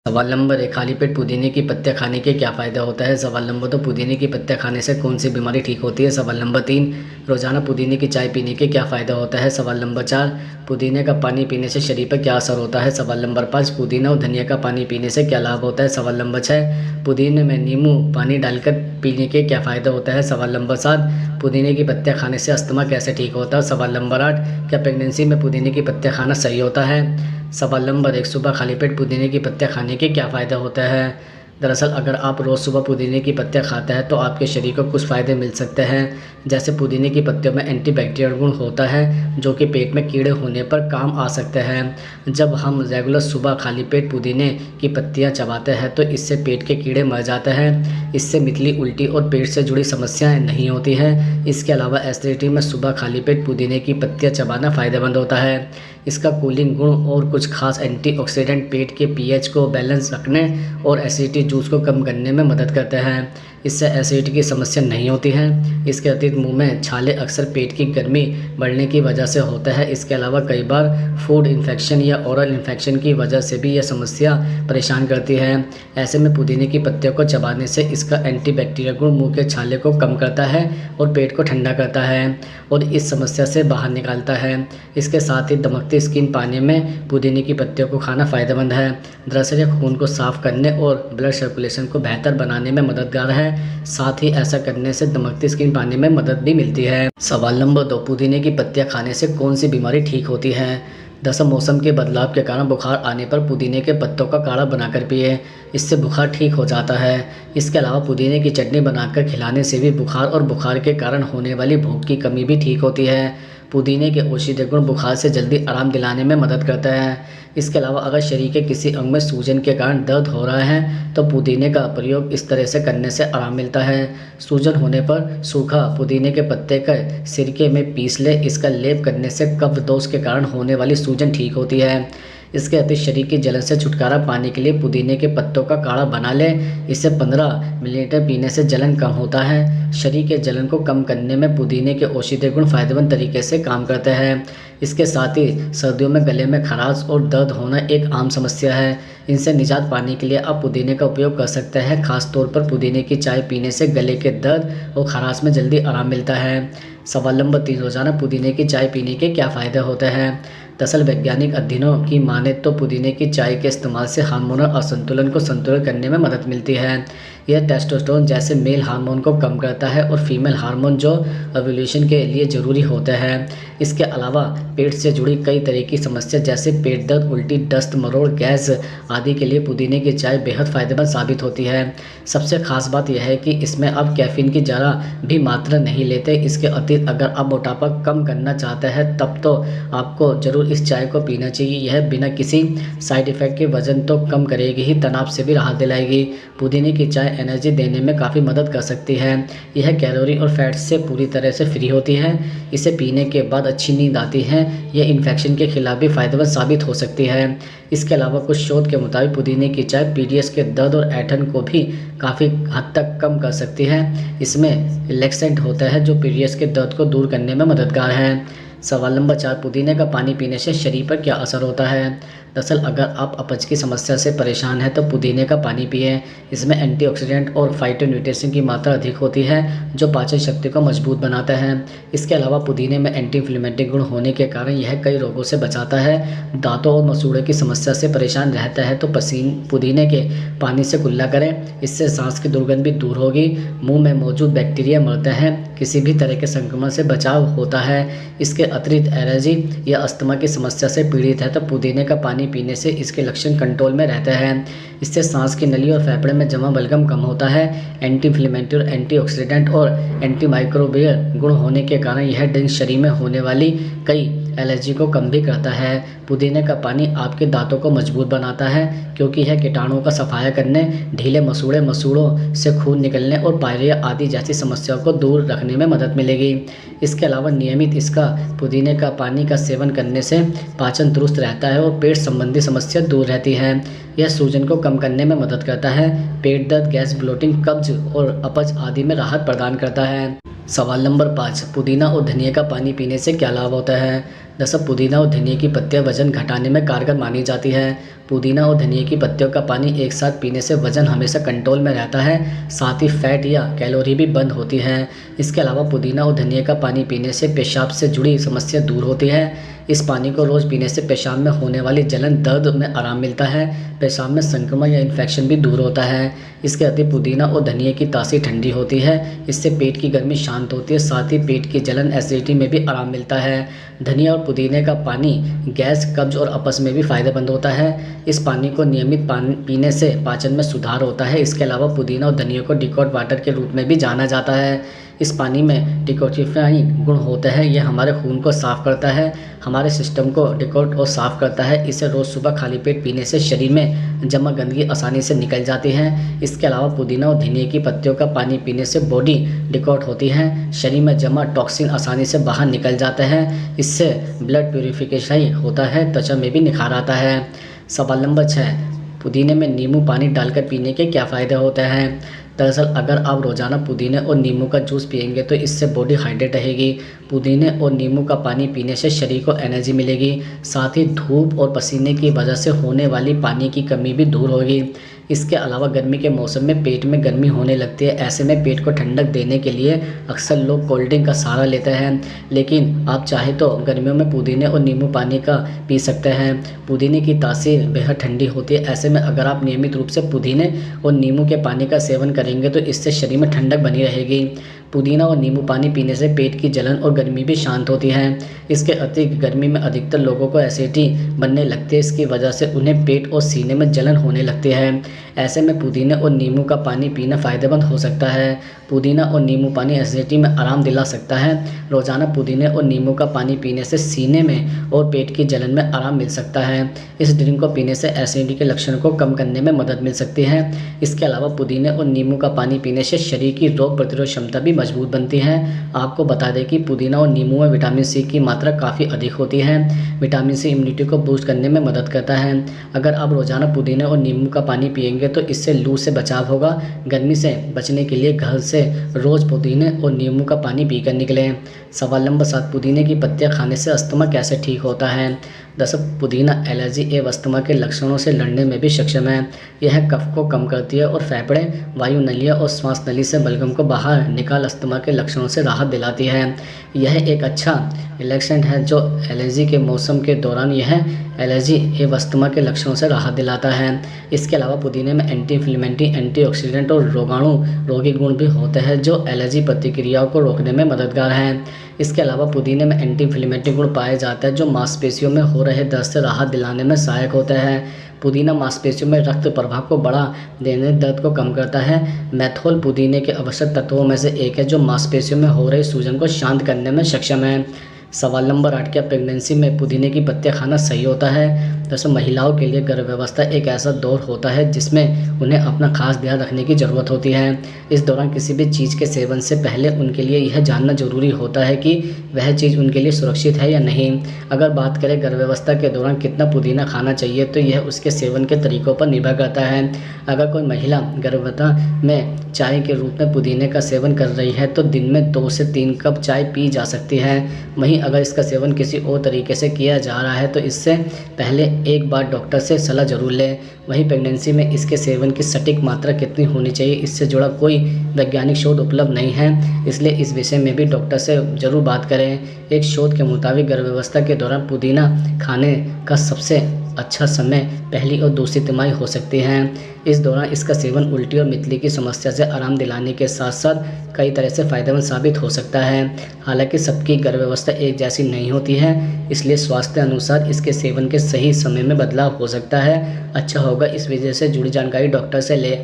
सवाल नंबर 1, खाली पेट पुदीने की पत्तियां खाने के क्या फ़ायदा होता है। सवाल नंबर 2, पुदीने की पत्तियां खाने से कौन सी बीमारी ठीक होती है। सवाल नंबर 3, रोज़ाना पुदीने की चाय पीने के क्या फ़ायदा होता है। सवाल नंबर 4, पुदीने का पानी पीने से शरीर पर क्या असर होता है। सवाल नंबर 5, पुदीना और धनिया का पानी पीने से क्या लाभ होता है। सवाल नंबर 6, पुदीने में नींबू पानी डालकर पीने के क्या फ़ायदा होता है। सवाल नंबर 7, पुदीने की पत्तियां खाने से अस्थमा कैसे ठीक होता है। सवाल नंबर 8, क्या प्रेगनेंसी में पुदीने की पत्तियां खाना सही होता है। सवाल नंबर 1, सुबह खाली पेट पुदीने की पत्तियां खाने के क्या फ़ायदा होता है। दरअसल अगर आप रोज़ सुबह पुदीने की पत्तियां खाते हैं तो आपके शरीर को कुछ फ़ायदे मिल सकते हैं। जैसे पुदीने की पत्तियों में एंटीबैक्टीरियल गुण होता है जो कि पेट में कीड़े होने पर काम आ सकते हैं। जब हम रेगुलर सुबह खाली पेट पुदीने की पत्तियां चबाते हैं तो इससे पेट के कीड़े मर जाते हैं। इससे मितली, उल्टी और पेट से जुड़ी समस्याएं नहीं होती हैं। इसके अलावा एसिडिटी में सुबह खाली पेट पुदीने की पत्तियां चबाना फ़ायदेमंद होता है। इसका कूलिंग गुण और कुछ खास एंटीऑक्सीडेंट पेट के पीएच को बैलेंस रखने और एसिडिटी जूस को कम करने में मदद करते हैं। इससे एसिडिटी की समस्या नहीं होती है। इसके अतिरिक्त मुंह में छाले अक्सर पेट की गर्मी बढ़ने की वजह से होता है। इसके अलावा कई बार फूड इन्फेक्शन या ओरल इन्फेक्शन की वजह से भी यह समस्या परेशान करती है। ऐसे में पुदीने की पत्तियों को चबाने से इसका एंटीबैक्टीरियल गुण मुंह के छाले को कम करता है और पेट को ठंडा करता है और इस समस्या से बाहर निकालता है। इसके साथ ही दमकती स्किन पाने में पुदीने की पत्तियों को खाना फ़ायदेमंद है। दरअसल यह खून को साफ करने और ब्लड सर्कुलेशन को बेहतर बनाने में मददगार है। साथ ही ऐसा करने से दमकती स्किन पाने में मदद भी मिलती है। सवाल नंबर 2, पुदीने की पत्तियां खाने से कौन सी बीमारी ठीक होती है। दरअसल मौसम के बदलाव के कारण बुखार आने पर पुदीने के पत्तों का काढ़ा बनाकर पिए, इससे बुखार ठीक हो जाता है। इसके अलावा पुदीने की चटनी बनाकर खिलाने से भी बुखार और बुखार के कारण होने वाली भूख की कमी भी ठीक होती है। पुदीने के औषधीय गुण बुखार से जल्दी आराम दिलाने में मदद करते हैं। इसके अलावा अगर शरीर के किसी अंग में सूजन के कारण दर्द हो रहा है तो पुदीने का प्रयोग इस तरह से करने से आराम मिलता है। सूजन होने पर सूखा पुदीने के पत्ते का सिरके में पीस ले, इसका लेप करने से कफ दोष के कारण होने वाली सूजन ठीक होती है। इसके अतिरिक्त शरीर की जलन से छुटकारा पाने के लिए पुदीने के पत्तों का काढ़ा बना लें। इससे 15 मिलीलीटर पीने से जलन कम होता है। शरीर के जलन को कम करने में पुदीने के औषधीय गुण फायदेमंद तरीके से काम करते हैं। इसके साथ ही सर्दियों में गले में खराश और दर्द होना एक आम समस्या है। इनसे निजात पाने के लिए आप पुदीने का उपयोग कर सकते हैं। खास तौर पर पुदीने की चाय पीने से गले के दर्द और खराश में जल्दी आराम मिलता है। सवाल नंबर 3, रोज़ाना पुदीने की चाय पीने के क्या फ़ायदे होते हैं। दरअसल वैज्ञानिक अध्ययनों की माने तो पुदीने की चाय के इस्तेमाल से हार्मोनल असंतुलन को संतुलित करने में मदद मिलती है। यह टेस्टोस्टेरोन जैसे मेल हार्मोन को कम करता है और फीमेल हार्मोन जो ओव्यूलेशन के लिए ज़रूरी होते हैं। इसके अलावा पेट से जुड़ी कई तरह की समस्या जैसे पेट दर्द, उल्टी, दस्त, मरोड़, गैस आदि के लिए पुदीने की चाय बेहद फ़ायदेमंद साबित होती है। सबसे खास बात यह है कि इसमें आप कैफीन की ज़रा भी मात्रा नहीं लेते। इसके अतिरिक्त अगर आप मोटापा कम करना चाहते हैं तब तो आपको ज़रूर इस चाय को पीना चाहिए। यह बिना किसी साइड इफ़ेक्ट के वज़न तो कम करेगी ही, तनाव से भी राहत दिलाएगी। पुदीने की चाय एनर्जी देने में काफ़ी मदद कर सकती है। यह कैलोरी और फैट से पूरी तरह से फ्री होती है। इसे पीने के बाद अच्छी नींद आती है। यह इन्फेक्शन के खिलाफ भी फायदेमंद साबित हो सकती है। इसके अलावा कुछ शोध के मुताबिक पुदीने की चाय पीरियड्स के दर्द और ऐंठन को भी काफ़ी हद तक कम कर सकती है। इसमें रिलैक्सेंट होता है जो पीरियड्स के दर्द को दूर करने में मददगार है। सवाल नंबर 4, पुदीने का पानी पीने से शरीर पर क्या असर होता है। दरअसल अगर आप अपच की समस्या से परेशान हैं तो पुदीने का पानी पिएं। इसमें एंटीऑक्सीडेंट और फाइटोन्यूट्रिएंट्स की मात्रा अधिक होती है जो पाचन शक्ति को मजबूत बनाता है। इसके अलावा पुदीने में एंटी इन्फ्लेमेटरी गुण होने के कारण यह कई रोगों से बचाता है। दांतों और मसूड़े की समस्या से परेशान रहता है तो पुदीने के पानी से कुल्ला करें, इससे सांस की दुर्गंध भी दूर होगी। मुंह में मौजूद बैक्टीरिया मरते हैं, किसी भी तरह के संक्रमण से बचाव होता है। इसके अतिरिक्त एलर्जी या अस्थमा की समस्या से पीड़ित है तो पुदीने का पानी पीने से इसके लक्षण कंट्रोल में रहते हैं। इससे सांस की नली और फेफड़े में जमा बलगम कम होता है। एंटी इन्फ्लेमेटरी, एंटीऑक्सीडेंट और एंटीमाइक्रोबियल गुण होने के कारण यह ड्रिंक शरीर में होने वाली कई एलर्जी को कम भी करता है। पुदीने का पानी आपके दांतों को मजबूत बनाता है क्योंकि यह कीटाणुओं का सफाया करने, ढीले मसूड़ों से खून निकलने और पायरिया आदि जैसी समस्याओं को दूर रखने में मदद मिलेगी। इसके अलावा नियमित इसका पुदीने का पानी का सेवन करने से पाचन दुरुस्त रहता है और पेट संबंधी समस्या दूर रहती है। यह सूजन को कम करने में मदद करता है। पेट दर्द, गैस, ब्लोटिंग, कब्ज और अपच आदि में राहत प्रदान करता है। सवाल नंबर 5, पुदीना और धनिया का पानी पीने से क्या लाभ होता है। दोस्तों पुदीना और धनिया की पत्तियां वजन घटाने में कारगर मानी जाती है। पुदीना और धनिया की पत्तियों का पानी एक साथ पीने से वजन हमेशा कंट्रोल में रहता है, साथ ही फैट या कैलोरी भी बंद होती है। इसके अलावा पुदीना और धनिया का पानी पीने से पेशाब से जुड़ी समस्या दूर होती है। इस पानी को रोज़ पीने से पेशाब में होने वाली जलन दर्द में आराम मिलता है, पेशाब में संक्रमण या इन्फेक्शन भी दूर होता है। इसके अतिरिक्त पुदीना और धनिया की तासीर ठंडी होती है, इससे पेट की गर्मी शांत होती है, साथ ही पेट की जलन एसिडिटी में भी आराम मिलता है। धनिया और पुदीने का पानी गैस, कब्ज और अपच में भी फ़ायदेमंद होता है। इस पानी को नियमित पानी पीने से पाचन में सुधार होता है। इसके अलावा पुदीना और धनिया को डिकॉट वाटर के रूप में भी जाना जाता है। इस पानी में डिकॉटिफाइंग गुण होता है, यह हमारे खून को साफ़ करता है, हमारे सिस्टम को डिकॉट और साफ़ करता है। इसे रोज़ सुबह खाली पेट पीने से शरीर में जमा गंदगी आसानी से निकल जाती है। इसके अलावा पुदीना और धनिया की पत्तियों का पानी पीने से बॉडी डिकॉट होती है, शरीर में जमा टॉक्सिन आसानी से बाहर निकल जाते हैं। इससे ब्लड प्यूरिफिकेशन होता है, त्वचा में भी निखार आता है। सवाल नंबर 6, पुदीने में नींबू पानी डालकर पीने के क्या फ़ायदे होते हैं। दरअसल अगर आप रोज़ाना पुदीने और नींबू का जूस पिएंगे तो इससे बॉडी हाइड्रेट रहेगी। पुदीने और नींबू का पानी पीने से शरीर को एनर्जी मिलेगी, साथ ही धूप और पसीने की वजह से होने वाली पानी की कमी भी दूर होगी। इसके अलावा गर्मी के मौसम में पेट में गर्मी होने लगती है, ऐसे में पेट को ठंडक देने के लिए अक्सर लोग कोल्ड ड्रिंक का सहारा लेते हैं, लेकिन आप चाहे तो गर्मियों में पुदीने और नींबू पानी का पी सकते हैं। पुदीने की तासीर बेहद ठंडी होती है, ऐसे में अगर आप नियमित रूप से पुदीने और नींबू के पानी का सेवन करेंगे तो इससे शरीर में ठंडक बनी रहेगी। पुदीना और नींबू पानी पीने से पेट की जलन और गर्मी भी शांत होती है। इसके अतिरिक्त गर्मी में अधिकतर लोगों को एसिडिटी बनने लगती है, इसकी वजह से उन्हें पेट और सीने में जलन होने लगती है। ऐसे में पुदीने और नींबू का पानी पीना फ़ायदेमंद हो सकता है। पुदीना और नींबू पानी एसिडिटी में आराम दिला सकता है। रोज़ाना पुदीने और नींबू का पानी पीने से सीने में और पेट की जलन में आराम मिल सकता है। इस ड्रिंक को पीने से एसिडिटी के लक्षण को कम करने में मदद मिल सकती है। इसके अलावा पुदीने और नींबू का पानी पीने से शरीर की रोग प्रतिरोध क्षमता भी मजबूत बनती है। आपको बता दें कि पुदीना और नींबू में विटामिन सी की मात्रा काफ़ी अधिक होती है। विटामिन सी इम्यूनिटी को बूस्ट करने में मदद करता है। अगर आप रोज़ाना पुदीने और नींबू का पानी पिएंगे तो इससे लू से बचाव होगा। गर्मी से बचने के लिए घर से रोज़ पुदीने और नींबू का पानी पीकर निकलें। सवाल नंबर 7, पुदीने की पत्तियां खाने से अस्थमा कैसे ठीक होता है। दरअसल पुदीना एलर्जी एवं अस्थमा के लक्षणों से लड़ने में भी सक्षम है। यह कफ को कम करती है और फेफड़े, वायु नलियाँ और श्वास नली से बलगम को बाहर निकाल अस्थमा के लक्षणों से राहत दिलाती है। यह एक अच्छा रिलैक्सेंट है जो एलर्जी के मौसम के दौरान यह एलर्जी एवं अस्थमा के लक्षणों से राहत दिलाता है। इसके अलावा पुदीने में एंटी इन्फ्लेमेटरी, एंटीऑक्सीडेंट और रोगाणु रोगी गुण भी होते हैं जो एलर्जी प्रतिक्रियाओं को रोकने में मददगार हैं। इसके अलावा पुदीने में एंटी इन्फ्लेमेटरी गुण पाया जाता है जो मांसपेशियों में हो रहे दर्द से राहत दिलाने में सहायक होता है। पुदीना मांसपेशियों में रक्त प्रवाह को बढ़ा देने, दर्द को कम करता है। मेथोल पुदीने के आवश्यक तत्वों में से एक है जो मांसपेशियों में हो रही सूजन को शांत करने में सक्षम है। सवाल नंबर 8, क्या प्रेगनेंसी में पुदीने की पत्तियां खाना सही होता है। जैसे महिलाओं के लिए गर्भावस्था एक ऐसा दौर होता है जिसमें उन्हें अपना खास ध्यान रखने की ज़रूरत होती है। इस दौरान किसी भी चीज़ के सेवन से पहले उनके लिए यह जानना जरूरी होता है कि वह चीज़ उनके लिए सुरक्षित है या नहीं। अगर बात करें गर्भावस्था के दौरान कितना पुदीना खाना चाहिए तो यह उसके सेवन के तरीक़ों पर निर्भर करता है। अगर कोई महिला गर्भावस्था में चाय के रूप में पुदीने का सेवन कर रही है तो दिन में 2 से 3 कप चाय पी जा सकती है। वहीं अगर इसका सेवन किसी और तरीके से किया जा रहा है तो इससे पहले एक बार डॉक्टर से सलाह जरूर लें। वहीं प्रेगनेंसी में इसके सेवन की सटीक मात्रा कितनी होनी चाहिए, इससे जुड़ा कोई वैज्ञानिक शोध उपलब्ध नहीं है, इसलिए इस विषय में भी डॉक्टर से ज़रूर बात करें। एक शोध के मुताबिक गर्भावस्था के दौरान पुदीना खाने का सबसे अच्छा समय पहली और दूसरी तिमाही हो सकती है। इस दौरान इसका सेवन उल्टी और मितली की समस्या से आराम दिलाने के साथ साथ कई तरह से फ़ायदेमंद साबित हो सकता है। हालांकि सबकी गर्भावस्था एक जैसी नहीं होती है, इसलिए स्वास्थ्य अनुसार इसके सेवन के सही समय में बदलाव हो सकता है। अच्छा होगा इस वजह से जुड़ी जानकारी डॉक्टर से ले।